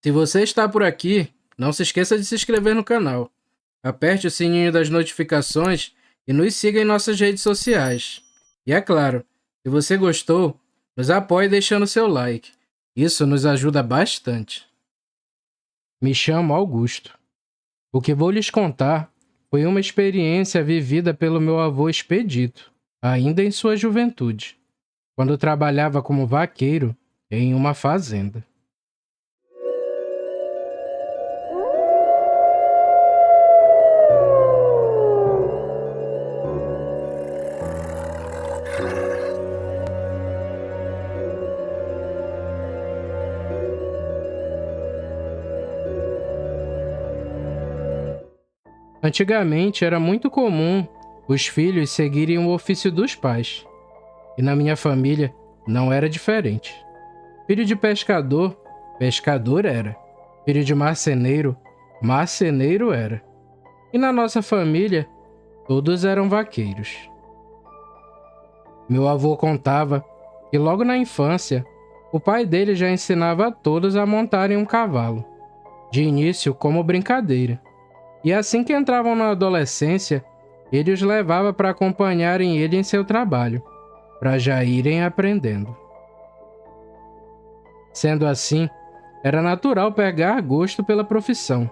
Se você está por aqui, não se esqueça de se inscrever no canal. Aperte o sininho das notificações e nos siga em nossas redes sociais. E é claro, se você gostou, nos apoie deixando seu like. Isso nos ajuda bastante. Me chamo Augusto. O que vou lhes contar foi uma experiência vivida pelo meu avô Expedito, ainda em sua juventude, quando trabalhava como vaqueiro em uma fazenda. Antigamente era muito comum os filhos seguirem o ofício dos pais, e na minha família não era diferente. Filho de pescador, pescador era. Filho de marceneiro, marceneiro era. E na nossa família, todos eram vaqueiros. Meu avô contava que logo na infância, o pai dele já ensinava a todos a montarem um cavalo, de início como brincadeira. E assim que entravam na adolescência, ele os levava para acompanharem ele em seu trabalho, para já irem aprendendo. Sendo assim, era natural pegar gosto pela profissão.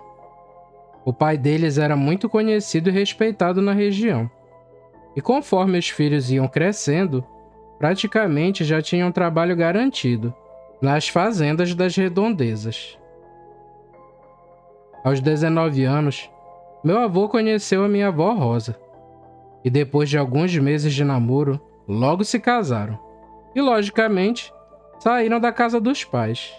O pai deles era muito conhecido e respeitado na região. E conforme os filhos iam crescendo, praticamente já tinham trabalho garantido nas fazendas das redondezas. Aos 19 anos, meu avô conheceu a minha avó Rosa. E depois de alguns meses de namoro, logo se casaram. E, logicamente, saíram da casa dos pais.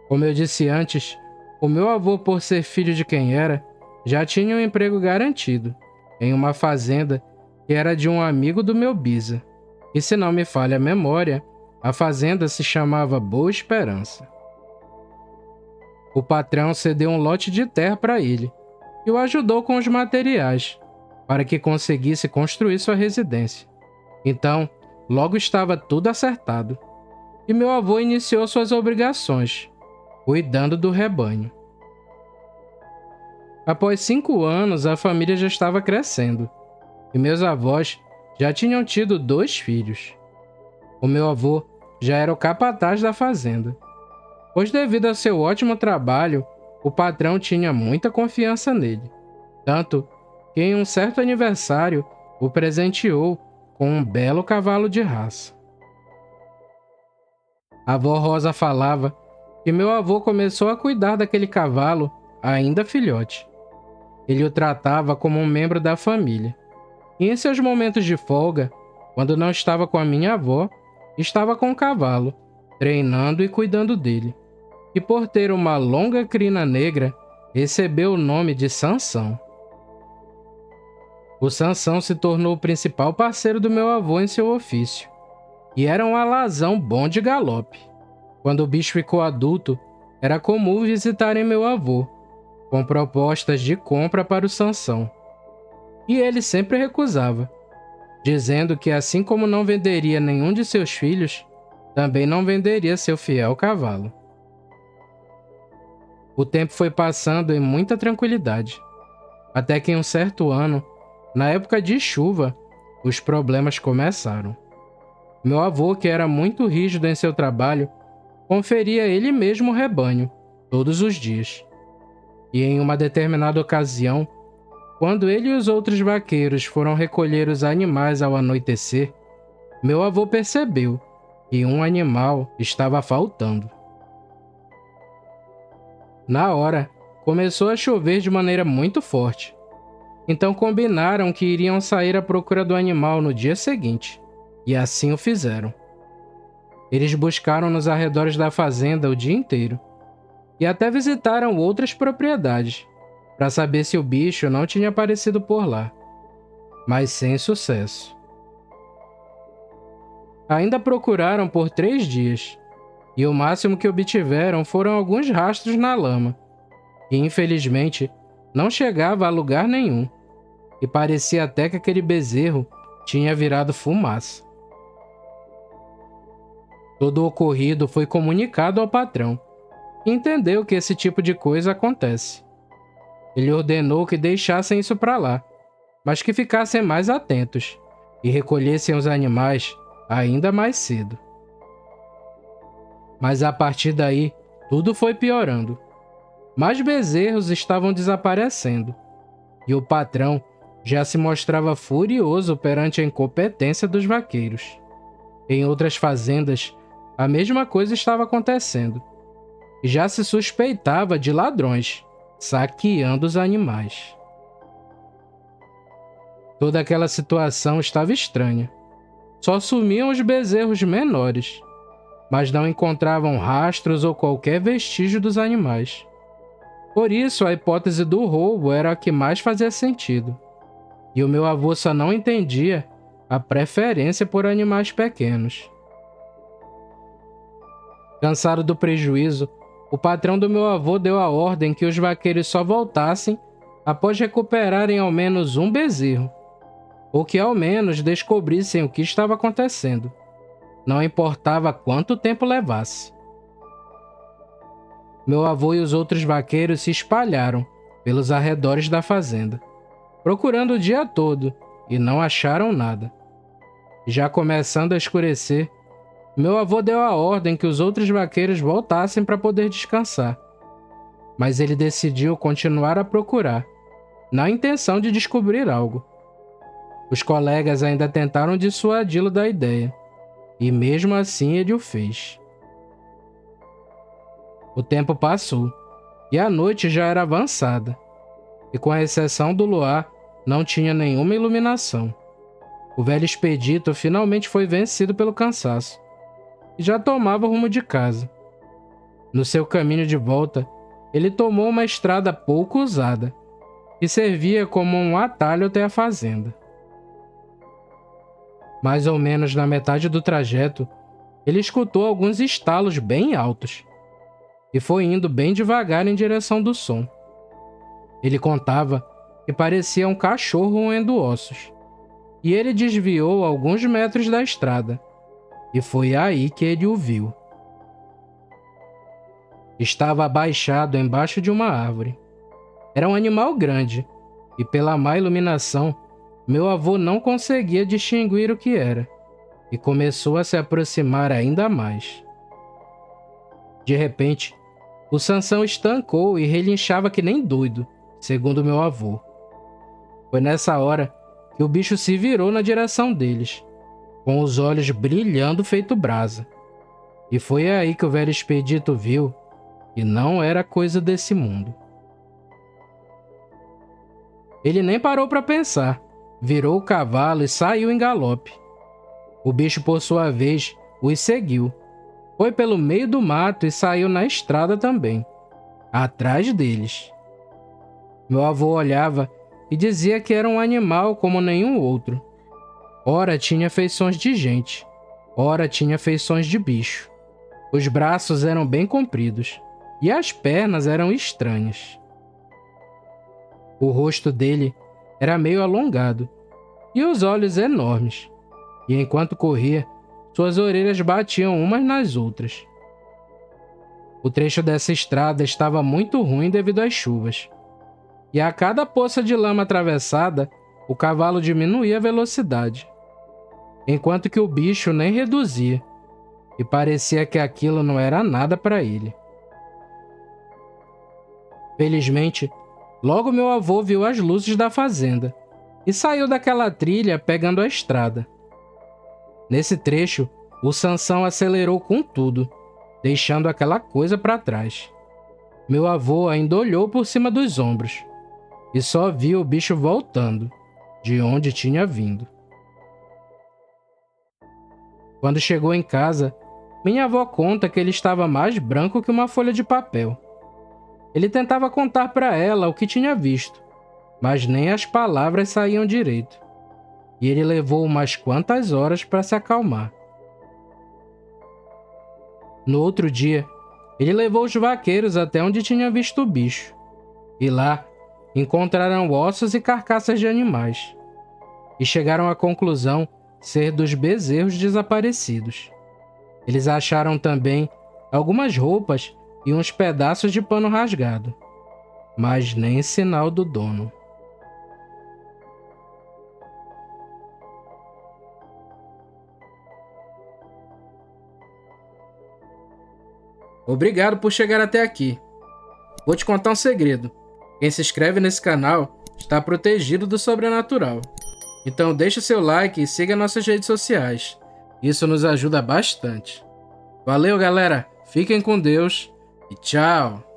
Como eu disse antes, o meu avô, por ser filho de quem era, já tinha um emprego garantido, em uma fazenda que era de um amigo do meu bisa. E se não me falha a memória, a fazenda se chamava Boa Esperança. O patrão cedeu um lote de terra para ele e o ajudou com os materiais, para que conseguisse construir sua residência. Então, logo estava tudo acertado, e meu avô iniciou suas obrigações, cuidando do rebanho. Após 5 anos, a família já estava crescendo, e meus avós já tinham tido 2 filhos. O meu avô já era o capataz da fazenda, pois devido ao seu ótimo trabalho, o patrão tinha muita confiança nele, tanto que em um certo aniversário o presenteou com um belo cavalo de raça. A avó Rosa falava que meu avô começou a cuidar daquele cavalo ainda filhote. Ele o tratava como um membro da família. E em seus momentos de folga, quando não estava com a minha avó, estava com o cavalo, treinando e cuidando dele. E por ter uma longa crina negra, recebeu o nome de Sansão. O Sansão se tornou o principal parceiro do meu avô em seu ofício, e era um alazão bom de galope. Quando o bicho ficou adulto, era comum visitarem meu avô, com propostas de compra para o Sansão. E ele sempre recusava, dizendo que assim como não venderia nenhum de seus filhos, também não venderia seu fiel cavalo. O tempo foi passando em muita tranquilidade, até que em um certo ano, na época de chuva, os problemas começaram. Meu avô, que era muito rígido em seu trabalho, conferia ele mesmo o rebanho, todos os dias. E em uma determinada ocasião, quando ele e os outros vaqueiros foram recolher os animais ao anoitecer, meu avô percebeu que um animal estava faltando. Na hora, começou a chover de maneira muito forte. Então combinaram que iriam sair à procura do animal no dia seguinte, e assim o fizeram. Eles buscaram nos arredores da fazenda o dia inteiro, e até visitaram outras propriedades, para saber se o bicho não tinha aparecido por lá, mas sem sucesso. Ainda procuraram por 3 dias, e o máximo que obtiveram foram alguns rastros na lama, que infelizmente não chegava a lugar nenhum, e parecia até que aquele bezerro tinha virado fumaça. Todo o ocorrido foi comunicado ao patrão, e entendeu que esse tipo de coisa acontece. Ele ordenou que deixassem isso para lá, mas que ficassem mais atentos e recolhessem os animais ainda mais cedo. Mas a partir daí, tudo foi piorando. Mais bezerros estavam desaparecendo, e o patrão já se mostrava furioso perante a incompetência dos vaqueiros. Em outras fazendas, a mesma coisa estava acontecendo, e já se suspeitava de ladrões saqueando os animais. Toda aquela situação estava estranha. Só sumiam os bezerros menores, mas não encontravam rastros ou qualquer vestígio dos animais. Por isso, a hipótese do roubo era a que mais fazia sentido. E o meu avô só não entendia a preferência por animais pequenos. Cansado do prejuízo, o patrão do meu avô deu a ordem que os vaqueiros só voltassem após recuperarem ao menos um bezerro, ou que ao menos descobrissem o que estava acontecendo. Não importava quanto tempo levasse. Meu avô e os outros vaqueiros se espalharam pelos arredores da fazenda, procurando o dia todo, e não acharam nada. Já começando a escurecer, meu avô deu a ordem que os outros vaqueiros voltassem para poder descansar. Mas ele decidiu continuar a procurar, na intenção de descobrir algo. Os colegas ainda tentaram dissuadi-lo da ideia, e mesmo assim ele o fez. O tempo passou, e a noite já era avançada, e com exceção do luar, não tinha nenhuma iluminação. O velho expedito finalmente foi vencido pelo cansaço, e já tomava o rumo de casa. No seu caminho de volta, ele tomou uma estrada pouco usada, que servia como um atalho até a fazenda. Mais ou menos na metade do trajeto, ele escutou alguns estalos bem altos, e foi indo bem devagar em direção do som. Ele contava que parecia um cachorro roendo ossos, e ele desviou alguns metros da estrada, e foi aí que ele o viu. Estava abaixado embaixo de uma árvore. Era um animal grande, e pela má iluminação, meu avô não conseguia distinguir o que era, e começou a se aproximar ainda mais. De repente, o Sansão estancou e relinchava que nem doido, segundo meu avô. Foi nessa hora que o bicho se virou na direção deles, com os olhos brilhando feito brasa. E foi aí que o velho expedito viu que não era coisa desse mundo. Ele nem parou para pensar, virou o cavalo e saiu em galope. O bicho, por sua vez, os seguiu. Foi pelo meio do mato e saiu na estrada também, atrás deles. Meu avô olhava e dizia que era um animal como nenhum outro. Ora tinha feições de gente, ora tinha feições de bicho. Os braços eram bem compridos e as pernas eram estranhas. O rosto dele era meio alongado e os olhos enormes, e enquanto corria, suas orelhas batiam umas nas outras. O trecho dessa estrada estava muito ruim devido às chuvas, e a cada poça de lama atravessada, o cavalo diminuía a velocidade, enquanto que o bicho nem reduzia, e parecia que aquilo não era nada para ele. Felizmente, logo meu avô viu as luzes da fazenda e saiu daquela trilha pegando a estrada. Nesse trecho, o Sansão acelerou com tudo, deixando aquela coisa para trás. Meu avô ainda olhou por cima dos ombros e só viu o bicho voltando, de onde tinha vindo. Quando chegou em casa, minha avó conta que ele estava mais branco que uma folha de papel. Ele tentava contar para ela o que tinha visto, mas nem as palavras saíam direito. E ele levou umas quantas horas para se acalmar. No outro dia, ele levou os vaqueiros até onde tinha visto o bicho. E lá, encontraram ossos e carcaças de animais. E chegaram à conclusão ser dos bezerros desaparecidos. Eles acharam também algumas roupas e uns pedaços de pano rasgado, mas nem sinal do dono. Obrigado por chegar até aqui. Vou te contar um segredo. Quem se inscreve nesse canal está protegido do sobrenatural. Então deixa seu like e siga nossas redes sociais. Isso nos ajuda bastante. Valeu, galera. Fiquem com Deus e tchau.